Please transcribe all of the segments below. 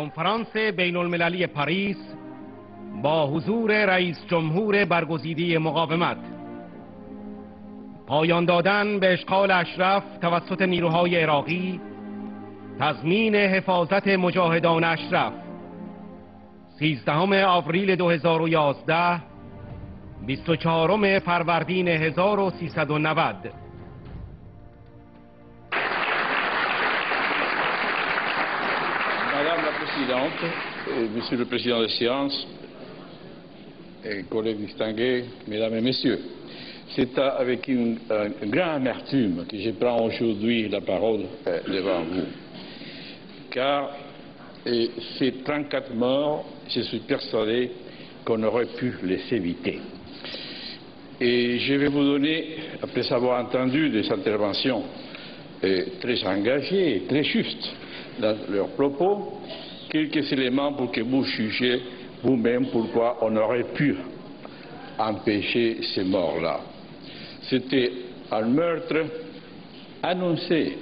کنفرانس بین المللی پاریس با حضور رئیس جمهور برگزیده مقاومت، پایان دادن به اشغال اشرف توسط نیروهای عراقی، تضمین حفاظت مجاهدان اشرف، 13 آوریل 2011 24 فروردین 1390. Madame la Présidente, Monsieur le Président de séance, collègues distingués, Mesdames et Messieurs, c'est avec une grande amertume que je prends aujourd'hui la parole devant vous. Car ces 34 morts, je suis persuadé qu'on aurait pu les éviter. Et je vais vous donner, après avoir entendu des interventions très engagées et très justes dans leurs propos, quelques éléments pour que vous jugiez vous-même pourquoi on aurait pu empêcher ces morts-là. C'était un meurtre annoncé.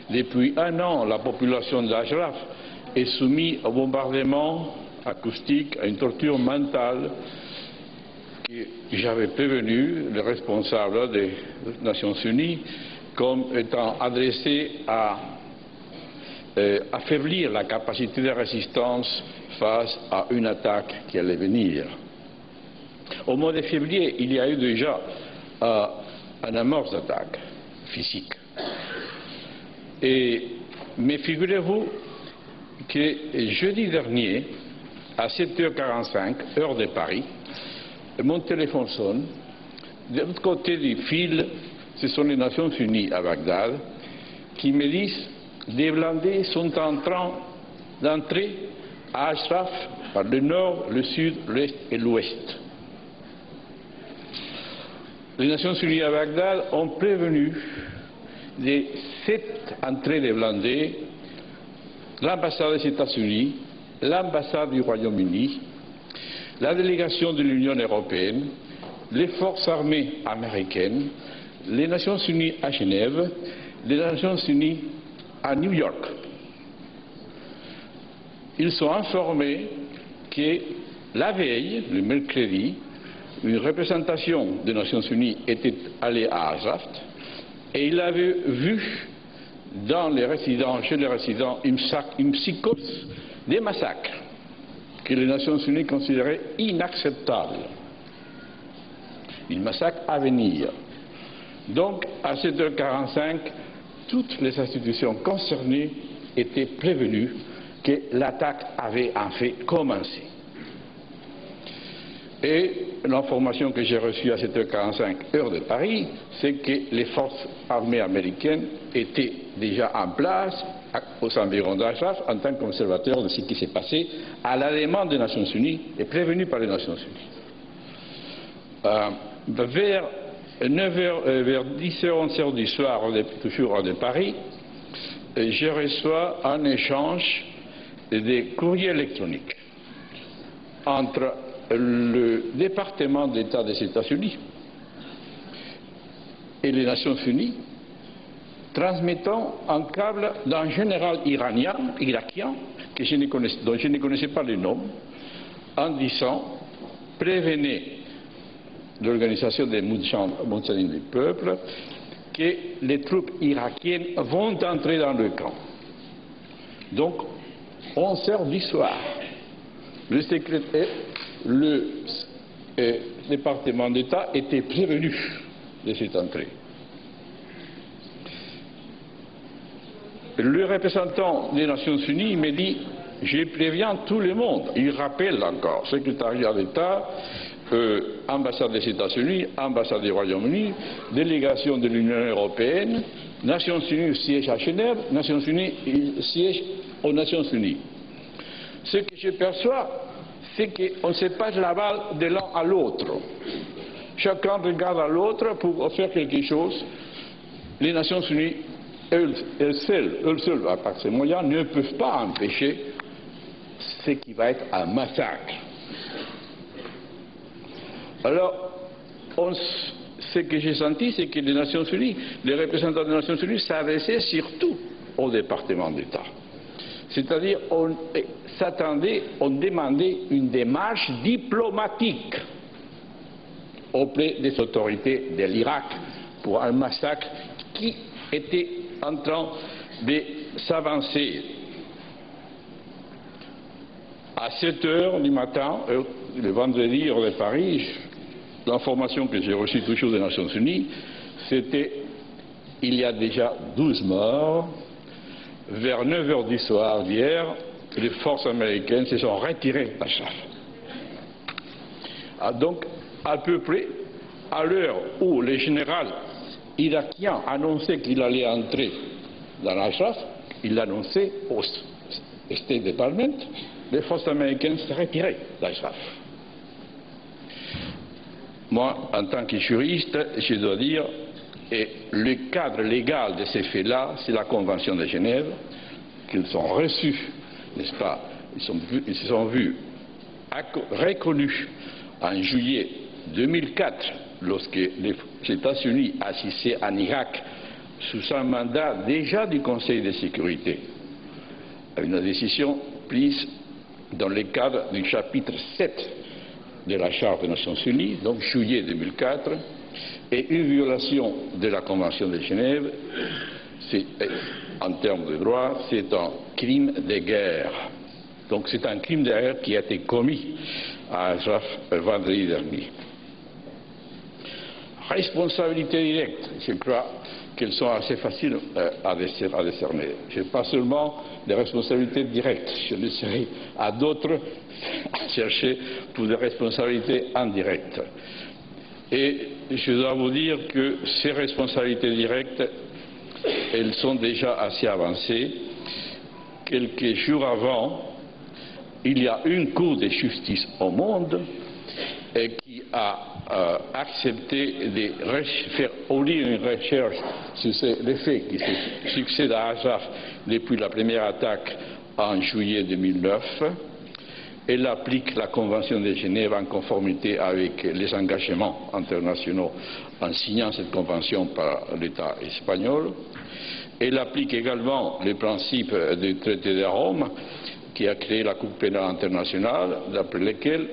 Depuis un an, la population d'Ashraf est soumise au bombardement acoustique, à une torture mentale que j'avais prévenu le responsable des Nations Unies comme étant adressé à affaiblir la capacité de résistance face à une attaque qui allait venir. Au mois de février, il y a eu déjà une amorce d'attaque physique. Mais figurez-vous que jeudi dernier, à 7h45, heure de Paris, mon téléphone sonne. De l'autre côté du fil, ce sont les Nations Unies à Bagdad qui me disent des blindés sont en train d'entrer à Ashraf par le nord, le sud, l'est et l'ouest. Les Nations Unies à Bagdad ont prévenu de 7 entrées de blindés l'ambassade des États-Unis, l'ambassade du Royaume-Uni, la délégation de l'Union européenne, les forces armées américaines, les Nations Unies à Genève, les Nations Unies à New York. Ils sont informés que la veille, le mercredi, une représentation des Nations Unies était allée à Ashraf et il avait vu dans les résidents, chez les résidents, une psychose des massacres que les Nations Unies considéraient inacceptables. Une massacre à venir. Donc, à 7h45, toutes les institutions concernées étaient prévenues que l'attaque avait en fait commencé. Et l'information que j'ai reçue à 7h45 heure de Paris, c'est que les forces armées américaines étaient déjà en place aux environs d'Ashraf en tant qu'observateurs de ce qui s'est passé à la demande des Nations Unies et prévenus par les Nations Unies. Vers 9h, vers 10h, 11h du soir, toujours hors de Paris, je reçois un échange de courriers électroniques entre le département d'État des États-Unis et les Nations Unies, transmettant un câble d'un général irakien dont je ne connaissais pas le nom, en disant « Prévenez l'Organisation des Moudjahidines du peuple que les troupes irakiennes vont entrer dans le camp. » Donc, 11h du soir, le département d'État était prévenu de cette entrée. Le représentant des Nations Unies me dit « Je préviens tout le monde ». Il rappelle encore, secrétariat d'État, ambassade des États-Unis, ambassade du Royaume-Uni, délégation de l'Union européenne, Nations Unies siège à Genève, Nations Unies siège aux Nations Unies. Ce que je perçois, c'est qu'on se passe la balle de l'un à l'autre. Chacun regarde à l'autre pour faire quelque chose. Les Nations Unies, elles seules, par ces moyens, ne peuvent pas empêcher ce qui va être un massacre. Alors, ce que j'ai senti, c'est que les Nations Unies, les représentants des Nations Unies s'adressaient surtout au département d'État. C'est-à-dire on s'attendait, on demandait une démarche diplomatique auprès des autorités de l'Irak pour un massacre qui était en train de s'avancer. À 7 heures du matin, le vendredi, heure de Paris, l'information que j'ai reçue toujours des Nations Unies, c'était il y a déjà 12 morts. Vers 9 heures du soir d'hier, les forces américaines se sont retirées d'Ashraf. Donc, à peu près, à l'heure où le général irakien annonçait qu'il allait entrer dans Ashraf, il l'annonçait au State Department, les forces américaines se retiraient d'Ashraf. Moi, en tant que juriste, je dois dire, et le cadre légal de ces faits-là, c'est la Convention de Genève, qu'ils ont reçus, n'est-ce pas? Ils se sont vus reconnus en juillet 2004, lorsque les États-Unis agissaient en Irak sous un mandat déjà du Conseil de sécurité, une décision prise dans le cadre du chapitre 7 de la Charte des Nations Unies, donc juillet 2004, et une violation de la Convention de Genève, en termes de droit, c'est un crime de guerre. Donc c'est un crime de guerre qui a été commis à Ashraf vendredi dernier. Responsabilité directe, je crois qu'elles sont assez faciles à décerner. Je n'ai pas seulement des responsabilités directes, je laisserai à d'autres chercher pour des responsabilités indirectes. Et je dois vous dire que ces responsabilités directes, elles sont déjà assez avancées. Quelques jours avant, il y a une Cour de justice au monde qui a accepté de faire ouvrir une recherche sur les faits qui succèdent à Ashraf depuis la première attaque en juillet 2009. Elle applique la Convention de Genève en conformité avec les engagements internationaux en signant cette convention par l'État espagnol. Elle applique également les principes du traité de Rome qui a créé la Cour pénale internationale, d'après lesquels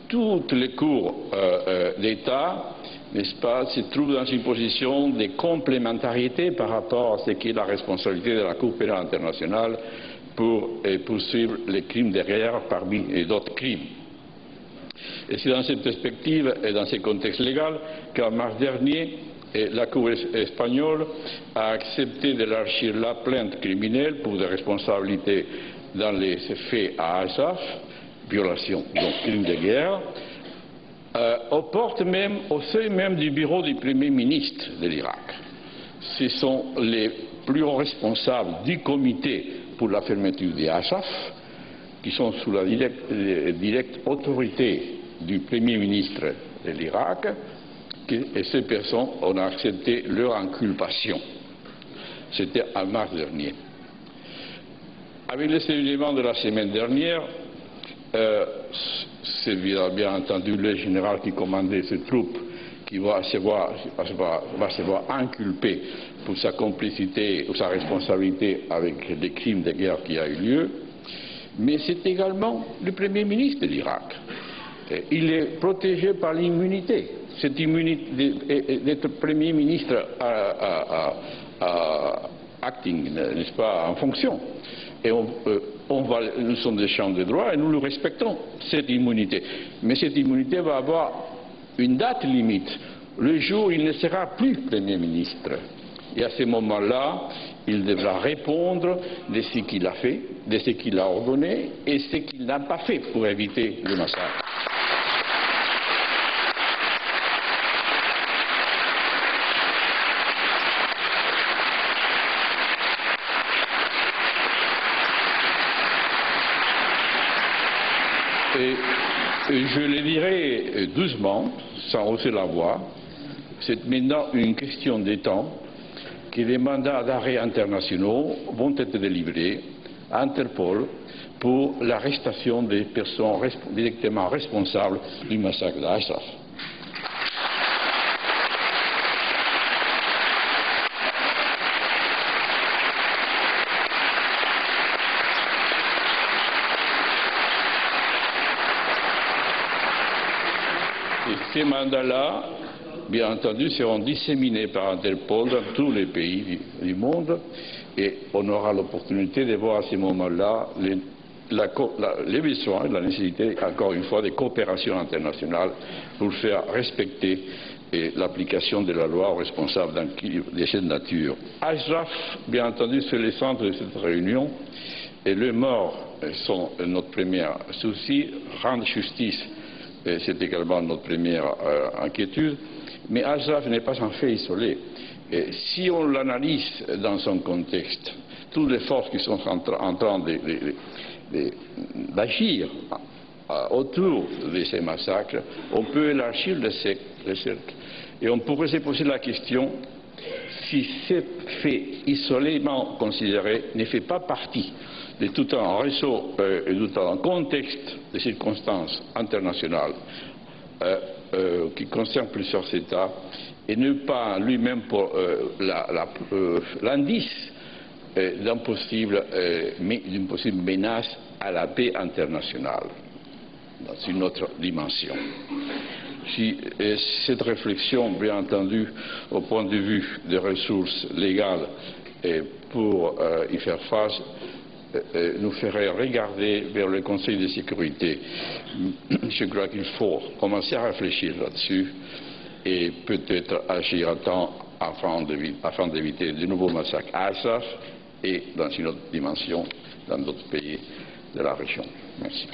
toutes les cours d'État, n'est-ce pas, se trouvent dans une position de complémentarité par rapport à ce qui est la responsabilité de la Cour pénale internationale pour poursuivre les crimes de guerre parmi d'autres crimes. Et c'est dans cette perspective et dans ce contexte légal qu'en mars dernier, la Cour espagnole a accepté d'élargir la plainte criminelle pour des responsabilités dans les faits à Ashraf, violation, donc crime de guerre, au seuil même du bureau du Premier ministre de l'Irak. Ce sont les plus hauts responsables du comité pour la fermeture de Ashraf, qui sont sous la directe autorité du Premier ministre de l'Irak, et ces personnes ont accepté leur inculpation. C'était en mars dernier. Avec les événements de la semaine dernière, c'est bien entendu le général qui commandait ces troupes qui va se voir inculpé pour sa complicité ou sa responsabilité avec les crimes de guerre qui a eu lieu, mais c'est également le Premier ministre de l'Irak. Il est protégé par l'immunité. Cette immunité d'être Premier ministre acting, n'est-ce pas, en fonction. Et nous sommes des chambres de droit et nous le respectons, cette immunité. Mais cette immunité va avoir une date limite, le jour où il ne sera plus Premier ministre. Et à ce moment-là, il devra répondre de ce qu'il a fait, de ce qu'il a ordonné et ce qu'il n'a pas fait pour éviter le massacre. Et je le dirai doucement, sans hausser la voix, c'est maintenant une question de temps que des mandats d'arrêt internationaux vont être délivrés à Interpol pour l'arrestation des personnes directement responsables du massacre d'Ashraf. ces mandats-là, bien entendu, seront disséminés par Interpol dans tous les pays du monde et on aura l'opportunité de voir à ce moment-là les besoins, la nécessité, encore une fois, de coopération internationale pour faire respecter l'application de la loi aux responsables de cette nature. Ashraf, bien entendu, c'est le centre de cette réunion et les morts sont notre premier souci. Rendre justice, c'est également notre première inquiétude. Mais Ashraf n'est pas un fait isolé. Et si on l'analyse dans son contexte, toutes les forces qui sont en train d'agir autour de ces massacres, on peut élargir le cercle. Et on pourrait se poser la question si ce fait isolément considéré ne fait pas partie de tout un réseau et de tout un contexte de circonstances internationales qui concerne plusieurs États et ne pas lui-même pour l'indice d'une possible menace à la paix internationale dans une autre dimension. Si cette réflexion, bien entendu, au point de vue des ressources légales pour y faire face, nous ferait regarder vers le Conseil de sécurité. Je crois qu'il faut commencer à réfléchir là-dessus et peut-être agir à temps afin d'éviter de nouveaux massacres à Ashraf et dans une autre dimension dans d'autres pays de la région. Merci.